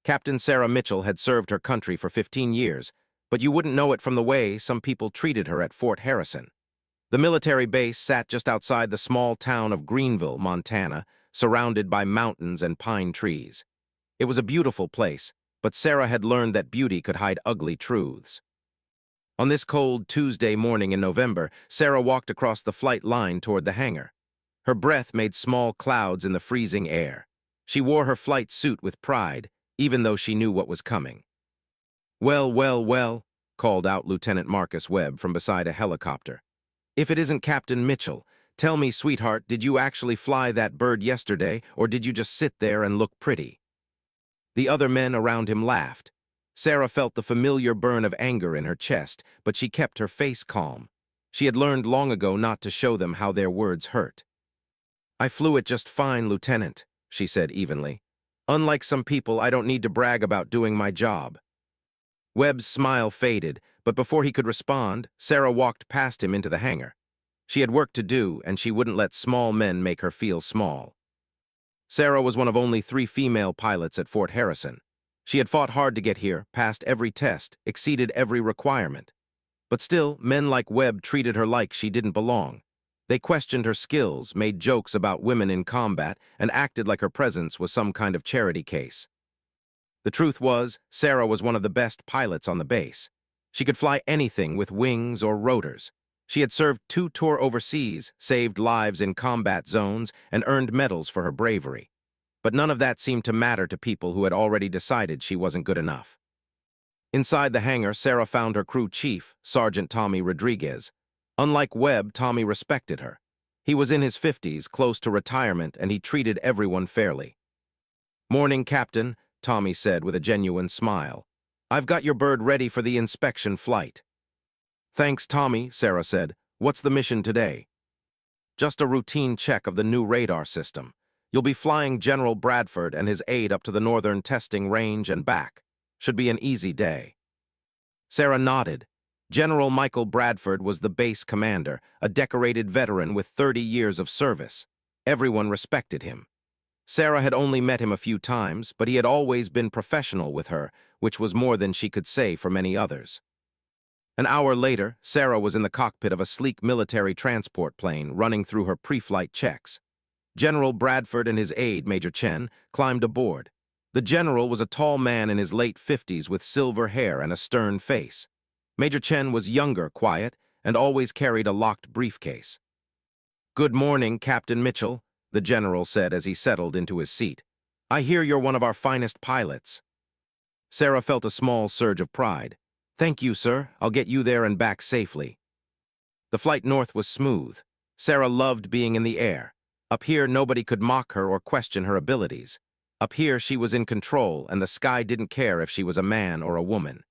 Captain Sarah Mitchell had served her country for 15 years, but you wouldn't know it from the way some people treated her at Fort Harrison. The military base sat just outside the small town of Greenville, Montana, surrounded by mountains and pine trees. It was a beautiful place, but Sarah had learned that beauty could hide ugly truths. On this cold Tuesday morning in November, Sarah walked across the flight line toward the hangar. Her breath made small clouds in the freezing air. She wore her flight suit with pride, even though she knew what was coming. "Well, well, well," called out Lieutenant Marcus Webb from beside a helicopter. "If it isn't Captain Mitchell, tell me, sweetheart, did you actually fly that bird yesterday, or did you just sit there and look pretty?" The other men around him laughed. Sarah felt the familiar burn of anger in her chest, but she kept her face calm. She had learned long ago not to show them how their words hurt. "I flew it just fine, Lieutenant," she said evenly. "Unlike some people, I don't need to brag about doing my job." Webb's smile faded, but before he could respond, Sarah walked past him into the hangar. She had work to do, and she wouldn't let small men make her feel small. Sarah was one of only 3 female pilots at Fort Harrison. She had fought hard to get here, passed every test, exceeded every requirement. But still, men like Webb treated her like she didn't belong. They questioned her skills, made jokes about women in combat, and acted like her presence was some kind of charity case. The truth was, Sarah was one of the best pilots on the base. She could fly anything with wings or rotors. She had served 2 tours overseas, saved lives in combat zones, and earned medals for her bravery. But none of that seemed to matter to people who had already decided she wasn't good enough. Inside the hangar, Sarah found her crew chief, Sergeant Tommy Rodriguez. Unlike Webb, Tommy respected her. He was in his 50s, close to retirement, and he treated everyone fairly. "Morning, Captain," Tommy said with a genuine smile. "I've got your bird ready for the inspection flight." "Thanks, Tommy," Sarah said. "What's the mission today?" "Just a routine check of the new radar system. You'll be flying General Bradford and his aide up to the northern testing range and back. Should be an easy day." Sarah nodded. General Michael Bradford was the base commander, a decorated veteran with 30 years of service. Everyone respected him. Sarah had only met him a few times, but he had always been professional with her, which was more than she could say for many others. An hour later, Sarah was in the cockpit of a sleek military transport plane running through her pre-flight checks. General Bradford and his aide, Major Chen, climbed aboard. The general was a tall man in his late 50s with silver hair and a stern face. Major Chen was younger, quiet, and always carried a locked briefcase. "Good morning, Captain Mitchell," the general said as he settled into his seat. "I hear you're one of our finest pilots." Sarah felt a small surge of pride. "Thank you, sir. I'll get you there and back safely." The flight north was smooth. Sarah loved being in the air. Up here, nobody could mock her or question her abilities. Up here, she was in control, and the sky didn't care if she was a man or a woman.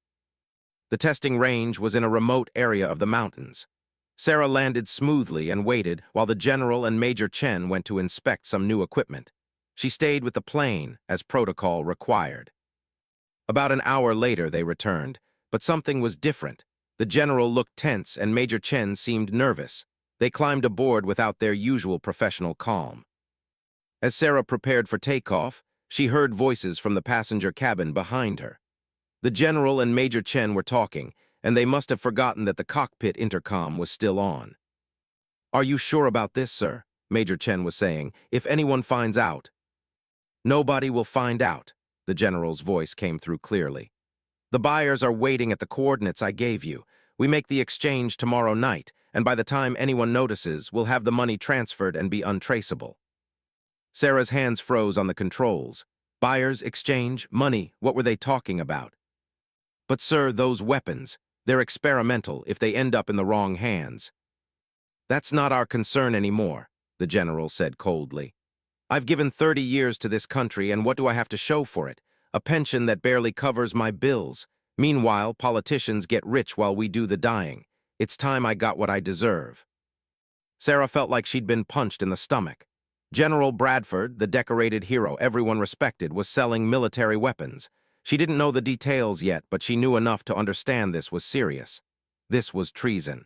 The testing range was in a remote area of the mountains. Sarah landed smoothly and waited while the general and Major Chen went to inspect some new equipment. She stayed with the plane, as protocol required. About an hour later, they returned, but something was different. The general looked tense and Major Chen seemed nervous. They climbed aboard without their usual professional calm. As Sarah prepared for takeoff, she heard voices from the passenger cabin behind her. The general and Major Chen were talking, and they must have forgotten that the cockpit intercom was still on. "Are you sure about this, sir?" Major Chen was saying. "If anyone finds out—" "Nobody will find out," the general's voice came through clearly. "The buyers are waiting at the coordinates I gave you. We make the exchange tomorrow night, and by the time anyone notices, we'll have the money transferred and be untraceable." Sarah's hands froze on the controls. Buyers, exchange, money, what were they talking about? "But sir, those weapons, they're experimental if they end up in the wrong hands." "That's not our concern anymore," the general said coldly. "I've given 30 years to this country, and what do I have to show for it? A pension that barely covers my bills. Meanwhile, politicians get rich while we do the dying. It's time I got what I deserve." Sarah felt like she'd been punched in the stomach. General Bradford, the decorated hero everyone respected, was selling military weapons. She didn't know the details yet, but she knew enough to understand this was serious. This was treason.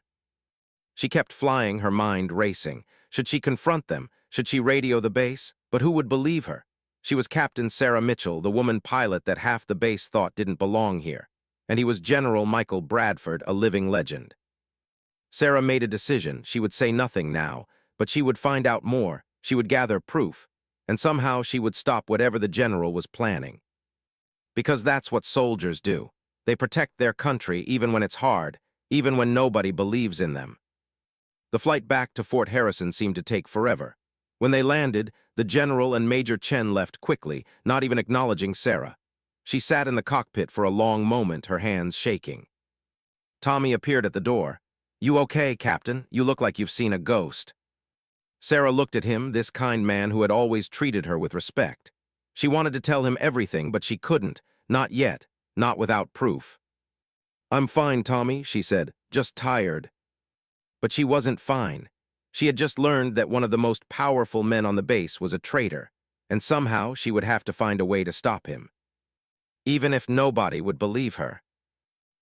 She kept flying, her mind racing. Should she confront them? Should she radio the base? But who would believe her? She was Captain Sarah Mitchell, the woman pilot that half the base thought didn't belong here. And he was General Michael Bradford, a living legend. Sarah made a decision. She would say nothing now, but she would find out more. She would gather proof, and somehow she would stop whatever the general was planning. Because that's what soldiers do. They protect their country even when it's hard, even when nobody believes in them. The flight back to Fort Harrison seemed to take forever. When they landed, the general and Major Chen left quickly, not even acknowledging Sarah. She sat in the cockpit for a long moment, her hands shaking. Tommy appeared at the door. "You okay, Captain? You look like you've seen a ghost." Sarah looked at him, this kind man who had always treated her with respect. She wanted to tell him everything, but she couldn't. Not yet. Not without proof. "I'm fine, Tommy," she said. "Just tired." But she wasn't fine. She had just learned that one of the most powerful men on the base was a traitor, and somehow she would have to find a way to stop him. Even if nobody would believe her.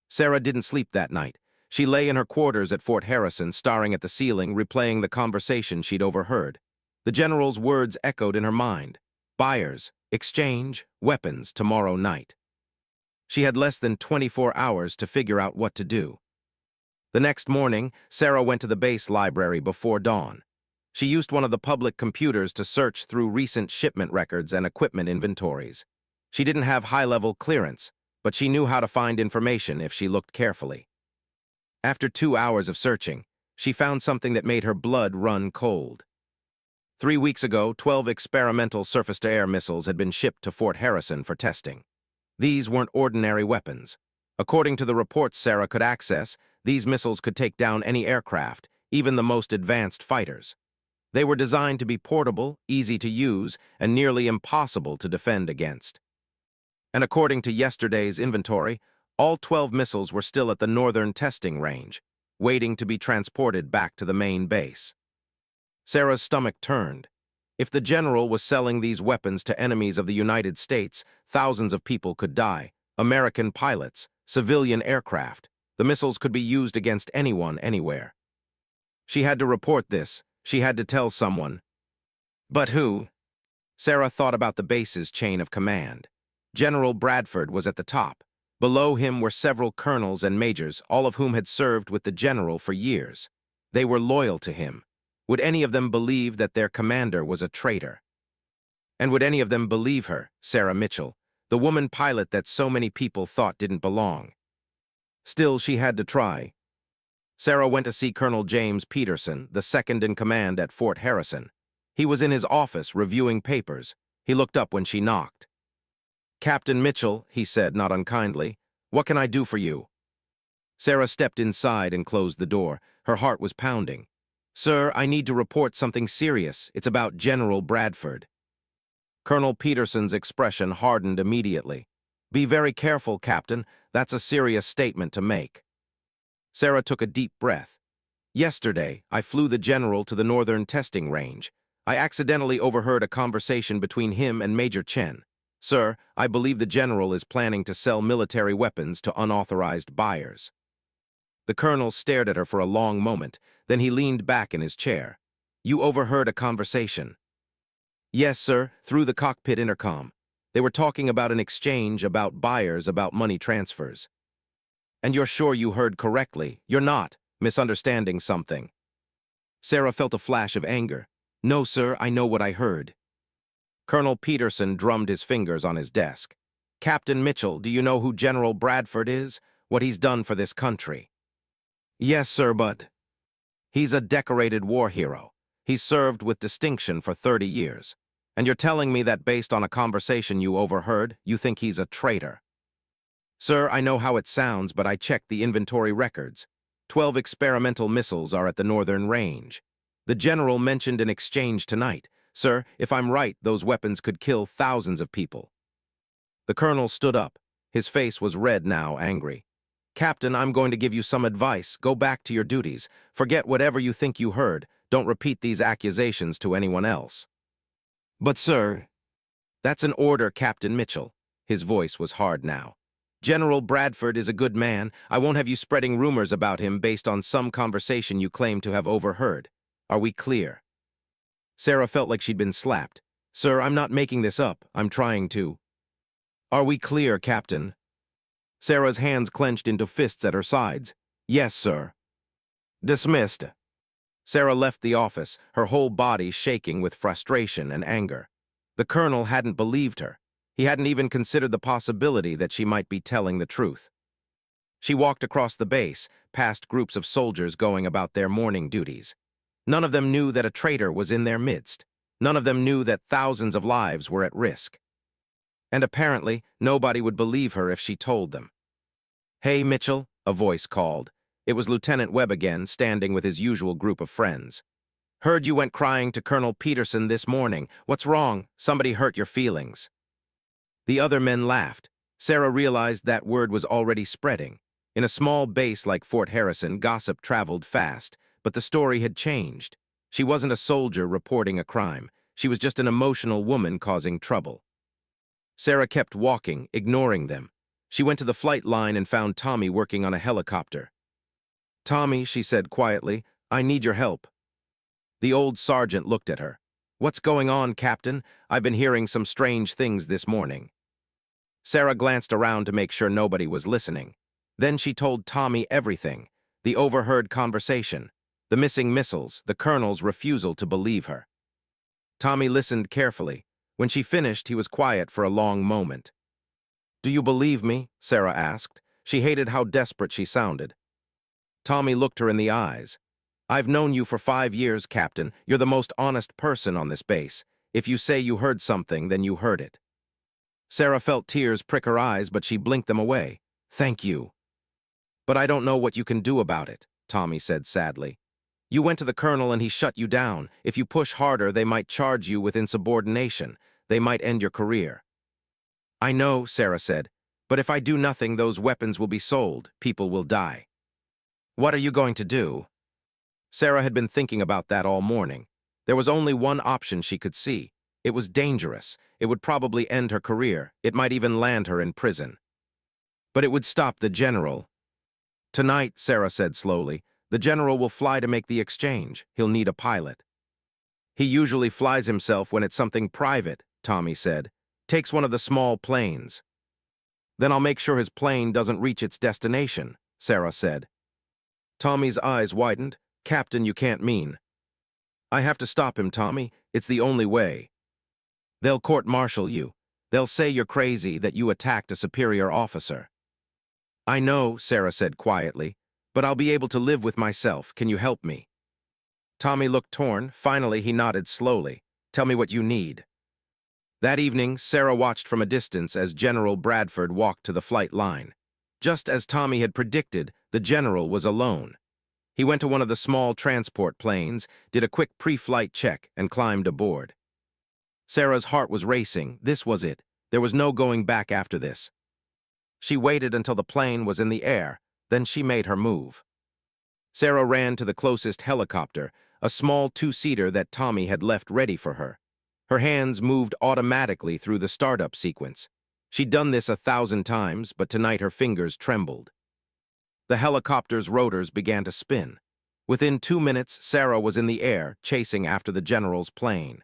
Sarah didn't sleep that night. She lay in her quarters at Fort Harrison, staring at the ceiling, replaying the conversation she'd overheard. The general's words echoed in her mind. Buyers, exchange, weapons tomorrow night. She had less than 24 hours to figure out what to do. The next morning, Sarah went to the base library before dawn. She used one of the public computers to search through recent shipment records and equipment inventories. She didn't have high-level clearance, but she knew how to find information if she looked carefully. After 2 hours of searching, she found something that made her blood run cold. 3 weeks ago, 12 experimental surface-to-air missiles had been shipped to Fort Harrison for testing. These weren't ordinary weapons. According to the reports Sarah could access, these missiles could take down any aircraft, even the most advanced fighters. They were designed to be portable, easy to use, and nearly impossible to defend against. And according to yesterday's inventory, all 12 missiles were still at the northern testing range, waiting to be transported back to the main base. Sarah's stomach turned. If the general was selling these weapons to enemies of the United States, thousands of people could die. American pilots, civilian aircraft. The missiles could be used against anyone, anywhere. She had to report this. She had to tell someone. But who? Sarah thought about the base's chain of command. General Bradford was at the top. Below him were several colonels and majors, all of whom had served with the general for years. They were loyal to him. Would any of them believe that their commander was a traitor? And would any of them believe her, Sarah Mitchell, the woman pilot that so many people thought didn't belong? Still, she had to try. Sarah went to see Colonel James Peterson, the second in command at Fort Harrison. He was in his office reviewing papers. He looked up when she knocked. "Captain Mitchell," he said, not unkindly, "what can I do for you?" Sarah stepped inside and closed the door. Her heart was pounding. "Sir, I need to report something serious. It's about General Bradford." Colonel Peterson's expression hardened immediately. "Be very careful, Captain. That's a serious statement to make." Sarah took a deep breath. "Yesterday, I flew the general to the northern testing range. I accidentally overheard a conversation between him and Major Chen. Sir, I believe the general is planning to sell military weapons to unauthorized buyers." The colonel stared at her for a long moment, then he leaned back in his chair. "You overheard a conversation?" "Yes, sir, through the cockpit intercom. They were talking about an exchange, about buyers, about money transfers." "And you're sure you heard correctly? You're not misunderstanding something?" Sarah felt a flash of anger. "No, sir, I know what I heard." Colonel Peterson drummed his fingers on his desk. "Captain Mitchell, do you know who General Bradford is? What he's done for this country?" "Yes, sir, but—" "He's a decorated war hero. He's served with distinction for 30 years. And you're telling me that based on a conversation you overheard, you think he's a traitor?" "Sir, I know how it sounds, but I checked the inventory records. 12 experimental missiles are at the northern range. The general mentioned an exchange tonight. Sir, if I'm right, those weapons could kill thousands of people." The colonel stood up. His face was red now, angry. "Captain, I'm going to give you some advice. Go back to your duties. Forget whatever you think you heard. Don't repeat these accusations to anyone else." "But, sir—" "That's an order, Captain Mitchell." His voice was hard now. "General Bradford is a good man. I won't have you spreading rumors about him based on some conversation you claim to have overheard. Are we clear?" Sarah felt like she'd been slapped. Sir, I'm not making this up. I'm trying to. Are we clear, Captain? Sarah's hands clenched into fists at her sides. Yes, sir. Dismissed. Sarah left the office, her whole body shaking with frustration and anger. The colonel hadn't believed her. He hadn't even considered the possibility that she might be telling the truth. She walked across the base, past groups of soldiers going about their morning duties. None of them knew that a traitor was in their midst. None of them knew that thousands of lives were at risk. And apparently, nobody would believe her if she told them. "Hey, Mitchell," a voice called. It was Lieutenant Webb again, standing with his usual group of friends. "Heard you went crying to Colonel Peterson this morning. What's wrong? Somebody hurt your feelings." The other men laughed. Sarah realized that word was already spreading. In a small base like Fort Harrison, gossip traveled fast, but the story had changed. She wasn't a soldier reporting a crime. She was just an emotional woman causing trouble. Sarah kept walking, ignoring them. She went to the flight line and found Tommy working on a helicopter. "Tommy," she said quietly, "I need your help." The old sergeant looked at her. "What's going on, Captain? I've been hearing some strange things this morning." Sarah glanced around to make sure nobody was listening. Then she told Tommy everything: the overheard conversation, the missing missiles, the colonel's refusal to believe her. Tommy listened carefully. When she finished, he was quiet for a long moment. "Do you believe me?" Sarah asked. She hated how desperate she sounded. Tommy looked her in the eyes. "I've known you for 5 years, Captain. You're the most honest person on this base. If you say you heard something, then you heard it." Sarah felt tears prick her eyes, but she blinked them away. "Thank you." "But I don't know what you can do about it," Tommy said sadly. "You went to the colonel and he shut you down. If you push harder, they might charge you with insubordination. They might end your career." "I know," Sarah said, "but if I do nothing, those weapons will be sold. People will die." "What are you going to do?" Sarah had been thinking about that all morning. There was only one option she could see. It was dangerous. It would probably end her career. It might even land her in prison. But it would stop the general. "Tonight," Sarah said slowly, "the general will fly to make the exchange. He'll need a pilot." "He usually flies himself when it's something private," Tommy said. "Takes one of the small planes." "Then I'll make sure his plane doesn't reach its destination," Sarah said. Tommy's eyes widened. "Captain, you can't mean." "I have to stop him, Tommy. It's the only way. They'll court-martial you. They'll say you're crazy, that you attacked a superior officer." "I know," Sarah said quietly, "but I'll be able to live with myself. Can you help me?" Tommy looked torn. Finally, he nodded slowly. "Tell me what you need." That evening, Sarah watched from a distance as General Bradford walked to the flight line. Just as Tommy had predicted, the general was alone. He went to one of the small transport planes, did a quick pre-flight check, and climbed aboard. Sarah's heart was racing. This was it. There was no going back after this. She waited until the plane was in the air, then she made her move. Sarah ran to the closest helicopter, a small two-seater that Tommy had left ready for her. Her hands moved automatically through the startup sequence. She'd done this 1,000 times, but tonight her fingers trembled. The helicopter's rotors began to spin. Within 2 minutes, Sarah was in the air, chasing after the general's plane.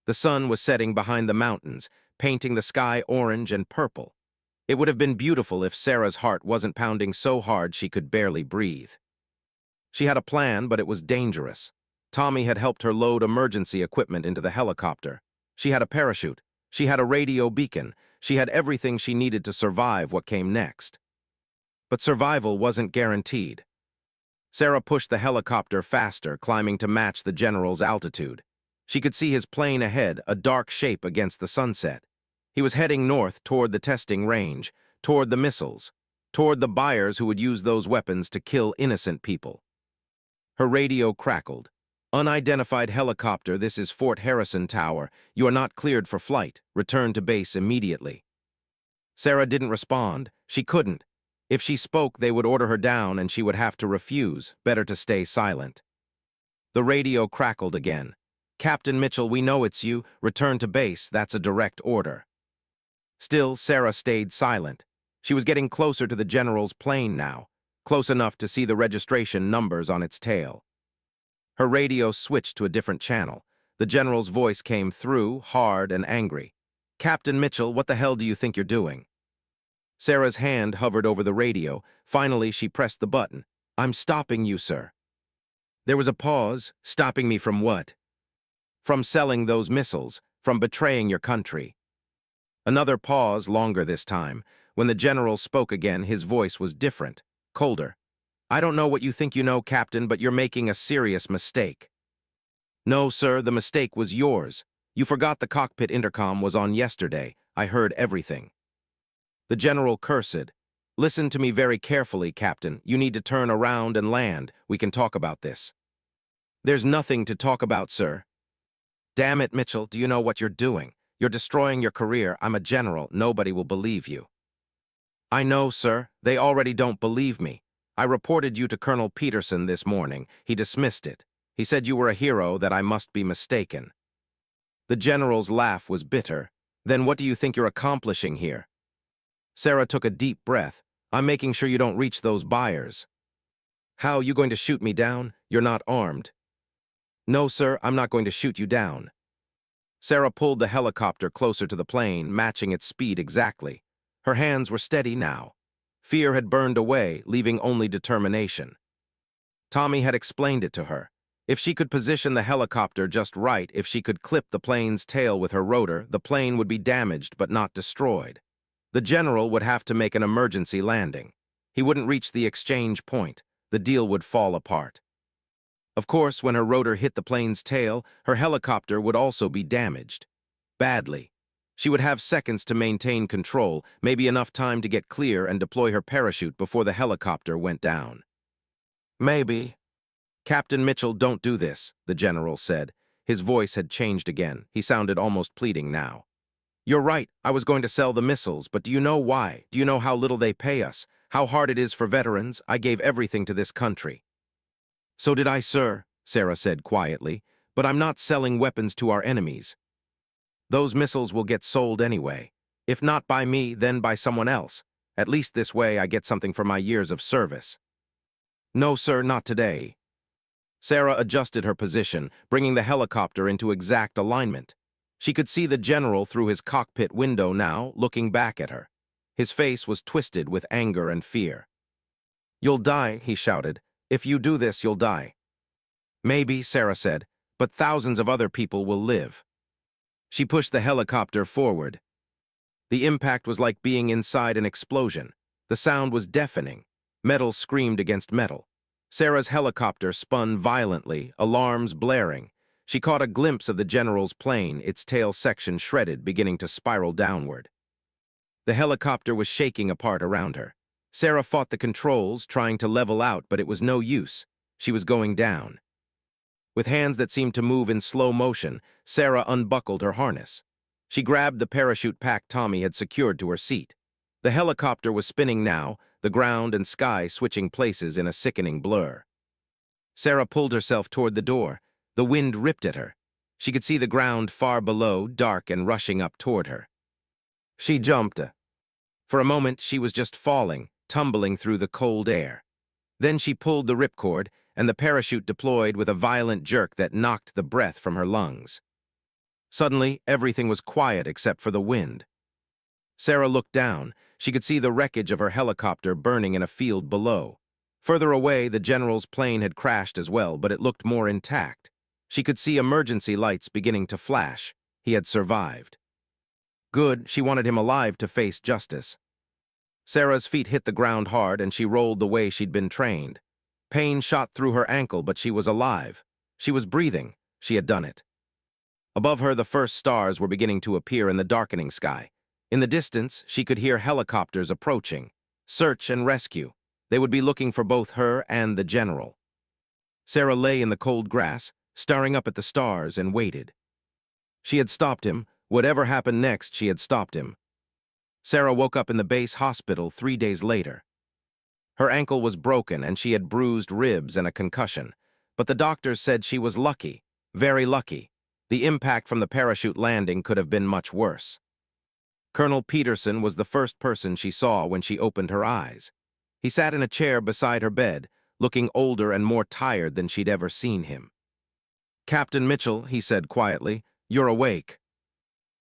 The sun was setting behind the mountains, painting the sky orange and purple. It would have been beautiful if Sarah's heart wasn't pounding so hard she could barely breathe. She had a plan, but it was dangerous. Tommy had helped her load emergency equipment into the helicopter. She had a parachute. She had a radio beacon. She had everything she needed to survive what came next. But survival wasn't guaranteed. Sarah pushed the helicopter faster, climbing to match the general's altitude. She could see his plane ahead, a dark shape against the sunset. He was heading north toward the testing range, toward the missiles, toward the buyers who would use those weapons to kill innocent people. Her radio crackled. "Unidentified helicopter, this is Fort Harrison Tower. You are not cleared for flight. Return to base immediately." Sarah didn't respond. She couldn't. If she spoke, they would order her down and she would have to refuse. Better to stay silent. The radio crackled again. "Captain Mitchell, we know it's you. Return to base. That's a direct order." Still, Sarah stayed silent. She was getting closer to the general's plane now, close enough to see the registration numbers on its tail. Her radio switched to a different channel. The general's voice came through, hard and angry. "Captain Mitchell, what the hell do you think you're doing?" Sarah's hand hovered over the radio. Finally, she pressed the button. "I'm stopping you, sir." There was a pause. "Stopping me from what?" "From selling those missiles, from betraying your country." Another pause, longer this time. When the general spoke again, his voice was different, colder. "I don't know what you think you know, Captain, but you're making a serious mistake." "No, sir, the mistake was yours. You forgot the cockpit intercom was on yesterday. I heard everything." The general cursed. "Listen to me very carefully, Captain. You need to turn around and land. We can talk about this." "There's nothing to talk about, sir." "Damn it, Mitchell, do you know what you're doing? You're destroying your career. I'm a general. Nobody will believe you." "I know, sir. They already don't believe me. I reported you to Colonel Peterson this morning. He dismissed it. He said you were a hero, that I must be mistaken." The general's laugh was bitter. "Then what do you think you're accomplishing here?" Sarah took a deep breath. "I'm making sure you don't reach those buyers." "How, you going to shoot me down? You're not armed." "No, sir, I'm not going to shoot you down." Sarah pulled the helicopter closer to the plane, matching its speed exactly. Her hands were steady now. Fear had burned away, leaving only determination. Tommy had explained it to her. If she could position the helicopter just right, if she could clip the plane's tail with her rotor, the plane would be damaged but not destroyed. The general would have to make an emergency landing. He wouldn't reach the exchange point. The deal would fall apart. Of course, when her rotor hit the plane's tail, her helicopter would also be damaged. Badly. She would have seconds to maintain control, maybe enough time to get clear and deploy her parachute before the helicopter went down. "Maybe." "Captain Mitchell, don't do this," the general said. His voice had changed again. He sounded almost pleading now. "You're right, I was going to sell the missiles, but do you know why? Do you know how little they pay us? How hard it is for veterans? I gave everything to this country." "So did I, sir," Sarah said quietly, "but I'm not selling weapons to our enemies. Those missiles will get sold anyway. If not by me, then by someone else. At least this way I get something for my years of service." "No, sir, not today." Sarah adjusted her position, bringing the helicopter into exact alignment. She could see the general through his cockpit window now, looking back at her. His face was twisted with anger and fear. "You'll die," he shouted. "If you do this, you'll die." "Maybe," Sarah said, "but thousands of other people will live." She pushed the helicopter forward. The impact was like being inside an explosion. The sound was deafening. Metal screamed against metal. Sarah's helicopter spun violently, alarms blaring. She caught a glimpse of the general's plane, its tail section shredded, beginning to spiral downward. The helicopter was shaking apart around her. Sarah fought the controls, trying to level out, but it was no use. She was going down. With hands that seemed to move in slow motion, Sarah unbuckled her harness. She grabbed the parachute pack Tommy had secured to her seat. The helicopter was spinning now, the ground and sky switching places in a sickening blur. Sarah pulled herself toward the door. The wind ripped at her. She could see the ground far below, dark and rushing up toward her. She jumped. For a moment, she was just falling, tumbling through the cold air. Then she pulled the ripcord, and the parachute deployed with a violent jerk that knocked the breath from her lungs. Suddenly, everything was quiet except for the wind. Sarah looked down. She could see the wreckage of her helicopter burning in a field below. Further away, the general's plane had crashed as well, but it looked more intact. She could see emergency lights beginning to flash. He had survived. Good, she wanted him alive to face justice. Sarah's feet hit the ground hard, and she rolled the way she'd been trained. Pain shot through her ankle, but she was alive. She was breathing. She had done it. Above her, the first stars were beginning to appear in the darkening sky. In the distance, she could hear helicopters approaching. Search and rescue. They would be looking for both her and the general. Sarah lay in the cold grass, staring up at the stars, and waited. She had stopped him. Whatever happened next, she had stopped him. Sarah woke up in the base hospital 3 days later. Her ankle was broken, and she had bruised ribs and a concussion. But the doctors said she was lucky, very lucky. The impact from the parachute landing could have been much worse. Colonel Peterson was the first person she saw when she opened her eyes. He sat in a chair beside her bed, looking older and more tired than she'd ever seen him. Captain Mitchell, he said quietly, you're awake.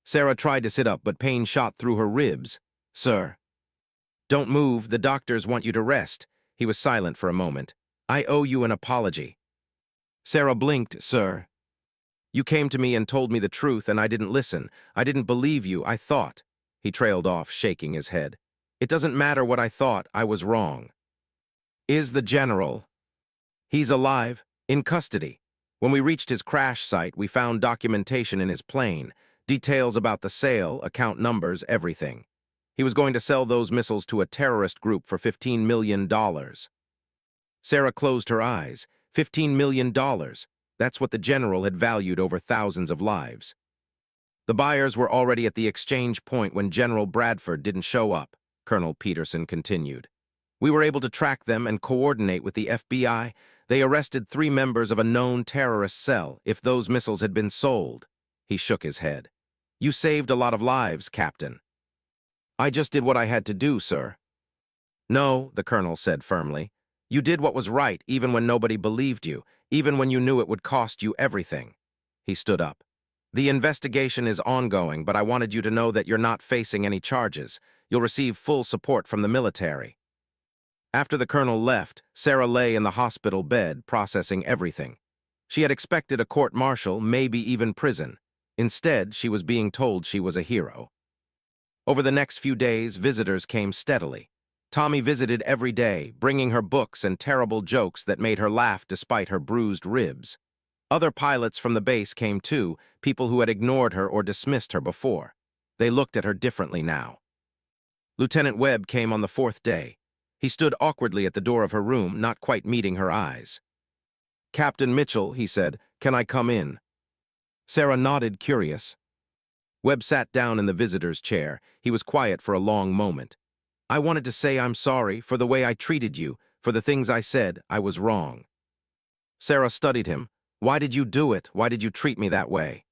Sarah tried to sit up, but pain shot through her ribs. Sir. Don't move, the doctors want you to rest. He was silent for a moment. I owe you an apology. Sarah blinked. Sir. You came to me and told me the truth, and I didn't listen. I didn't believe you, I thought. He trailed off, shaking his head. It doesn't matter what I thought, I was wrong. Is the general? He's alive, in custody. When we reached his crash site, we found documentation in his plane, details about the sale, account numbers, everything. He was going to sell those missiles to a terrorist group for $15 million. Sarah closed her eyes. $15 million. That's what the general had valued over thousands of lives. The buyers were already at the exchange point when General Bradford didn't show up, Colonel Peterson continued. We were able to track them and coordinate with the FBI. They arrested 3 members of a known terrorist cell if those missiles had been sold. He shook his head. You saved a lot of lives, Captain. I just did what I had to do, sir. No, the colonel said firmly. You did what was right even when nobody believed you, even when you knew it would cost you everything. He stood up. The investigation is ongoing, but I wanted you to know that you're not facing any charges. You'll receive full support from the military. After the colonel left, Sarah lay in the hospital bed, processing everything. She had expected a court-martial, maybe even prison. Instead, she was being told she was a hero. Over the next few days, visitors came steadily. Tommy visited every day, bringing her books and terrible jokes that made her laugh despite her bruised ribs. Other pilots from the base came too, people who had ignored her or dismissed her before. They looked at her differently now. Lieutenant Webb came on the 4th day. He stood awkwardly at the door of her room, not quite meeting her eyes. Captain Mitchell, he said, can I come in? Sarah nodded, curious. Webb sat down in the visitor's chair. He was quiet for a long moment. I wanted to say I'm sorry for the way I treated you, for the things I said. I was wrong. Sarah studied him. Why did you do it? Why did you treat me that way?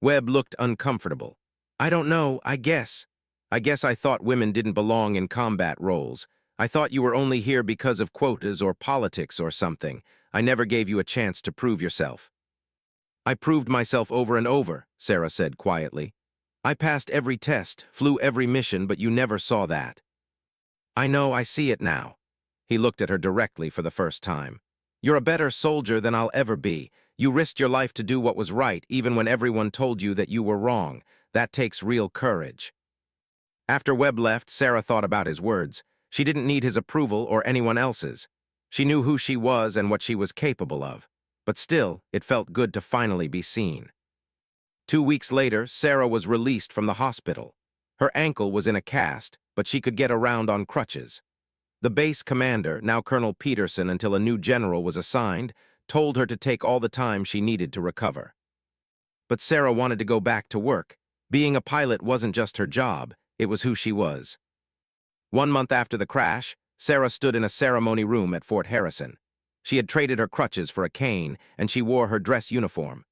Webb looked uncomfortable. I don't know, I guess. I thought women didn't belong in combat roles. I thought you were only here because of quotas or politics or something. I never gave you a chance to prove yourself. I proved myself over and over, Sarah said quietly. I passed every test, flew every mission, but you never saw that. I know, I see it now. He looked at her directly for the first time. You're a better soldier than I'll ever be. You risked your life to do what was right, even when everyone told you that you were wrong. That takes real courage. After Webb left, Sarah thought about his words. She didn't need his approval or anyone else's. She knew who she was and what she was capable of. But still, it felt good to finally be seen. 2 weeks later, Sarah was released from the hospital. Her ankle was in a cast, but she could get around on crutches. The base commander, now Colonel Peterson until a new general was assigned, told her to take all the time she needed to recover. But Sarah wanted to go back to work. Being a pilot wasn't just her job, it was who she was. 1 month after the crash, Sarah stood in a ceremony room at Fort Harrison. She had traded her crutches for a cane, and she wore her dress uniform.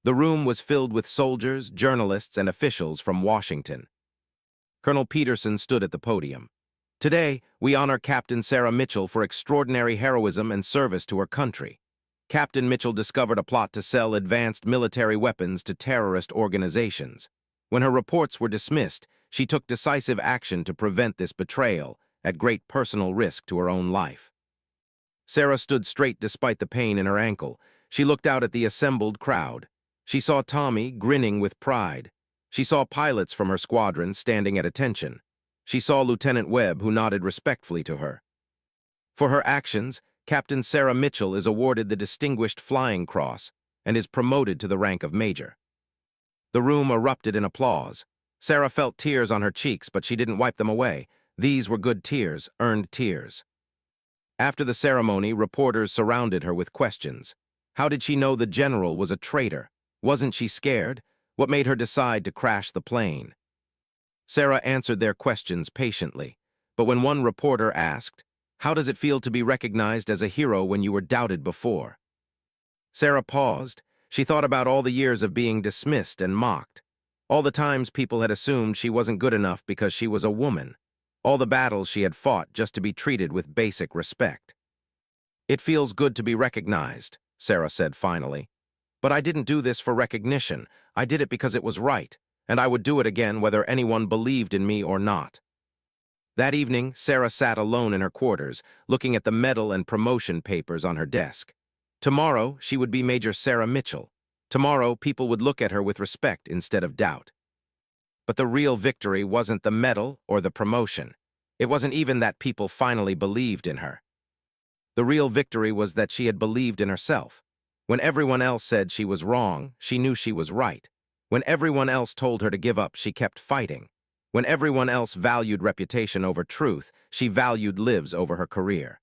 The room was filled with soldiers, journalists, and officials from Washington. Colonel Peterson stood at the podium. Today, we honor Captain Sarah Mitchell for extraordinary heroism and service to her country. Captain Mitchell discovered a plot to sell advanced military weapons to terrorist organizations. When her reports were dismissed, she took decisive action to prevent this betrayal, at great personal risk to her own life. Sarah stood straight despite the pain in her ankle. She looked out at the assembled crowd. She saw Tommy grinning with pride. She saw pilots from her squadron standing at attention. She saw Lieutenant Webb, who nodded respectfully to her. For her actions, Captain Sarah Mitchell is awarded the Distinguished Flying Cross and is promoted to the rank of Major. The room erupted in applause. Sarah felt tears on her cheeks, but she didn't wipe them away. These were good tears, earned tears. After the ceremony, reporters surrounded her with questions. How did she know the general was a traitor? Wasn't she scared? What made her decide to crash the plane? Sarah answered their questions patiently, but when one reporter asked, "How does it feel to be recognized as a hero when you were doubted before?" Sarah paused. She thought about all the years of being dismissed and mocked. All the times people had assumed she wasn't good enough because she was a woman. All the battles she had fought just to be treated with basic respect. "It feels good to be recognized," Sarah said finally. But I didn't do this for recognition. I did it because it was right, and I would do it again whether anyone believed in me or not. That evening, Sarah sat alone in her quarters, looking at the medal and promotion papers on her desk. Tomorrow, she would be Major Sarah Mitchell. Tomorrow, people would look at her with respect instead of doubt. But the real victory wasn't the medal or the promotion. It wasn't even that people finally believed in her. The real victory was that she had believed in herself. When everyone else said she was wrong, she knew she was right. When everyone else told her to give up, she kept fighting. When everyone else valued reputation over truth, she valued lives over her career.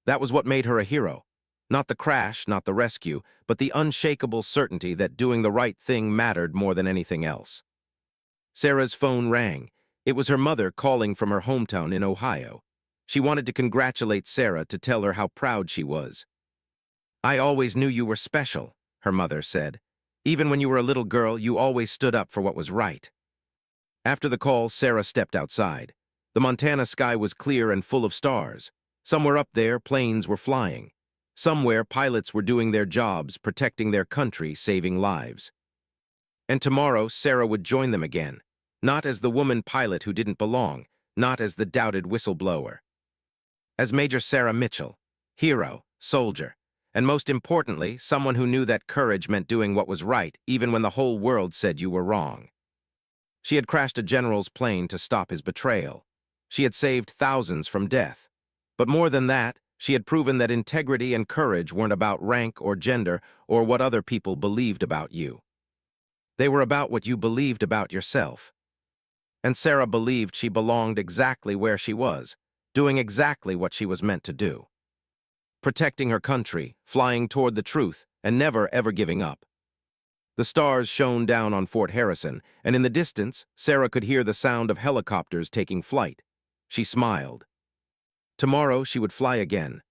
That was what made her a hero. Not the crash, not the rescue, but the unshakable certainty that doing the right thing mattered more than anything else. Sarah's phone rang. It was her mother calling from her hometown in Ohio. She wanted to congratulate Sarah, to tell her how proud she was. "I always knew you were special," her mother said. "Even when you were a little girl, you always stood up for what was right." After the call, Sarah stepped outside. The Montana sky was clear and full of stars. Somewhere up there, planes were flying. Somewhere, pilots were doing their jobs, protecting their country, saving lives. And tomorrow, Sarah would join them again. Not as the woman pilot who didn't belong, not as the doubted whistleblower. As Major Sarah Mitchell, hero, soldier, and most importantly, someone who knew that courage meant doing what was right, even when the whole world said you were wrong. She had crashed a general's plane to stop his betrayal. She had saved thousands from death. But more than that, she had proven that integrity and courage weren't about rank or gender or what other people believed about you. They were about what you believed about yourself. And Sarah believed she belonged exactly where she was, doing exactly what she was meant to do. Protecting her country, flying toward the truth, and never ever giving up. The stars shone down on Fort Harrison, and in the distance, Sarah could hear the sound of helicopters taking flight. She smiled. Tomorrow she would fly again,